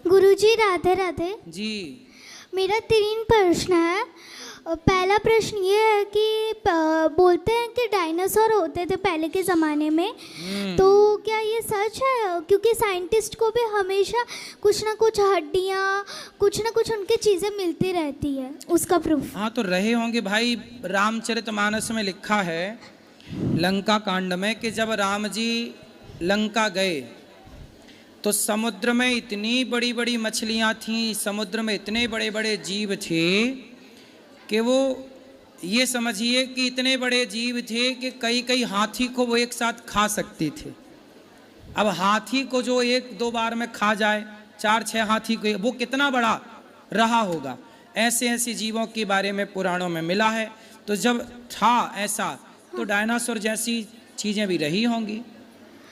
गुरुजी राधे राधे। जी। मेरा 3 प्रश्न है। पहला प्रश्न ये है कि बोलते हैं कि डायनासोर होते थे पहले के ज़माने में, तो क्या ये सच है? क्योंकि साइंटिस्ट को भी हमेशा कुछ ना कुछ हड्डियाँ, कुछ ना कुछ उनकी चीज़ें मिलती रहती है, उसका प्रूफ। हाँ तो रहे होंगे भाई। रामचरितमानस में लिखा है लंका कांड में कि जब राम जी लंका गए तो समुद्र में इतनी बड़ी बड़ी मछलियाँ थीं, समुद्र में इतने बड़े बड़े जीव थे कि वो ये समझिए कि इतने बड़े जीव थे कि कई कई हाथी को वो एक साथ खा सकते थे। अब हाथी को जो 1-2 बार में खा जाए, 4-6 हाथी को, वो कितना बड़ा रहा होगा। ऐसे ऐसे जीवों के बारे में पुराणों में मिला है। तो जब था ऐसा तो डायनासोर जैसी चीज़ें भी रही होंगी,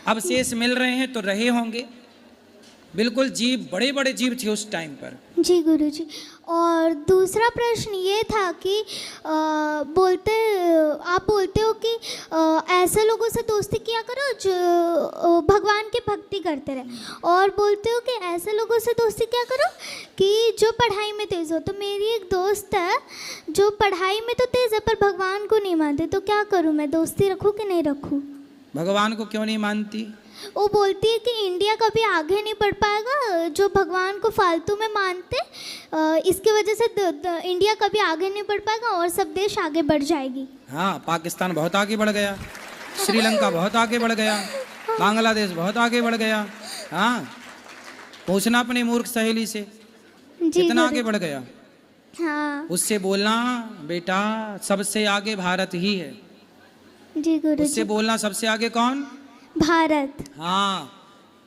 अवशेष मिल रहे हैं तो रहे होंगे। बिल्कुल जीव, बड़े बड़े जीव थे उस टाइम पर। जी गुरुजी। और दूसरा प्रश्न ये था कि आप बोलते हो कि ऐसे लोगों से दोस्ती किया करो जो भगवान की भक्ति करते रहे, और बोलते हो कि ऐसे लोगों से दोस्ती किया करो कि जो पढ़ाई में तेज़ हो। तो मेरी एक दोस्त है जो पढ़ाई में तो तेज़ है पर भगवान को नहीं मानते, तो क्या करूँ मैं? दोस्ती रखूँ कि नहीं रखूँ? भगवान को क्यों नहीं मानती? वो बोलती है कि इंडिया कभी आगे नहीं बढ़ पाएगा जो भगवान को फालतू में मानते, इसकी वजह से इंडिया कभी आगे नहीं बढ़ पाएगा और सब देश आगे बढ़ जाएगी। हाँ, पाकिस्तान बहुत आगे बढ़ गया, श्रीलंका बहुत आगे बढ़ गया, बांग्लादेश बहुत आगे बढ़ गया। हाँ, पूछना अपनी मूर्ख सहेली से कितना आगे बढ़ गया। हाँ, उससे बोलना बेटा सबसे आगे भारत ही है। जी गुरु। उससे बोलना सबसे आगे कौन? भारत। हाँ,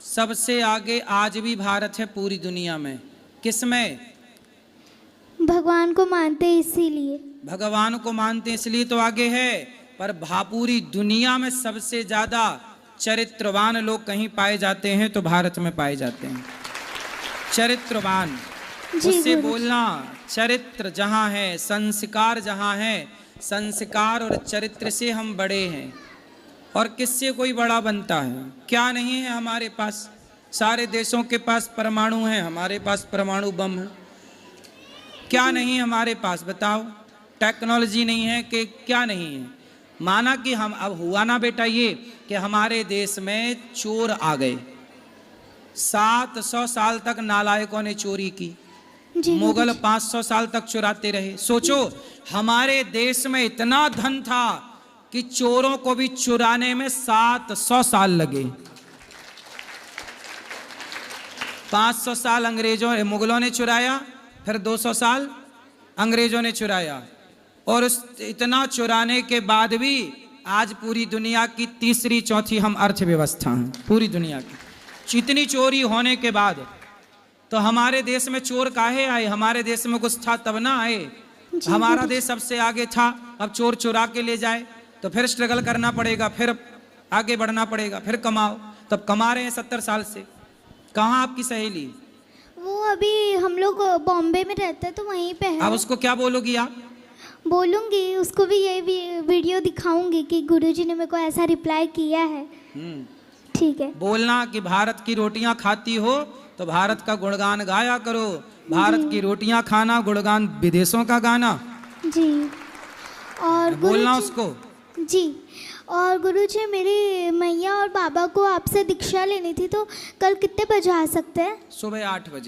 सबसे आगे आज भी भारत है पूरी दुनिया में। किसमें? भगवान को मानते इसीलिए। भगवान को मानते इसलिए तो आगे है, पर पूरी दुनिया में सबसे ज्यादा चरित्रवान लोग कहीं पाए जाते हैं तो भारत में पाए जाते हैं। चरित्रवान, उससे बोलना चरित्र जहाँ है, संस्कार जहाँ है, संस्कार और चरित्र से हम बड़े हैं। और किससे कोई बड़ा बनता है? क्या नहीं है हमारे पास? सारे देशों के पास परमाणु हैं, हमारे पास परमाणु बम है। क्या नहीं हमारे पास बताओ? टेक्नोलॉजी नहीं है कि क्या नहीं है? माना कि हम, अब हुआ ना बेटा ये कि हमारे देश में चोर आ गए, 700 साल तक नालायकों ने चोरी की, मुगल 500 साल तक चुराते रहे। सोचो हमारे देश में इतना धन था कि चोरों को भी चुराने में 700 साल लगे। 500 साल मुगलों ने चुराया, फिर 200 साल अंग्रेजों ने चुराया, और इतना चुराने के बाद भी आज पूरी दुनिया की तीसरी चौथी हम अर्थव्यवस्था हैं पूरी दुनिया की। इतनी चोरी होने के बाद तो हमारे देश में चोर काहे आए? हमारे देश में कुछ था तब ना आए। हमारा देश सबसे आगे था, अब चोर चुरा के ले जाए तो फिर स्ट्रगल करना पड़ेगा, फिर आगे बढ़ना पड़ेगा, फिर कमाओ। तब कमा रहे हैं 70 साल से। कहाँ आपकी सहेली? वो अभी हम लोग बॉम्बे में रहते हैं तो वहीं पे है। अब उसको क्या बोलोगी आप? बोलूँगी, उसको भी ये वीडियो दिखाऊंगी कि गुरुजी ने मेरे को ऐसा रिप्लाई किया है। ठीक है। बोलना कि भारत की रोटियां खाती हो तो भारत का गुणगान गाया करो। भारत की रोटियां खाना, गुणगान विदेशों का गाना। जी। और बोलना उसको। जी। और गुरुजी मेरी मैया और बाबा को आपसे दीक्षा लेनी थी, तो कल कितने बजे आ सकते हैं? सुबह 8 बजे।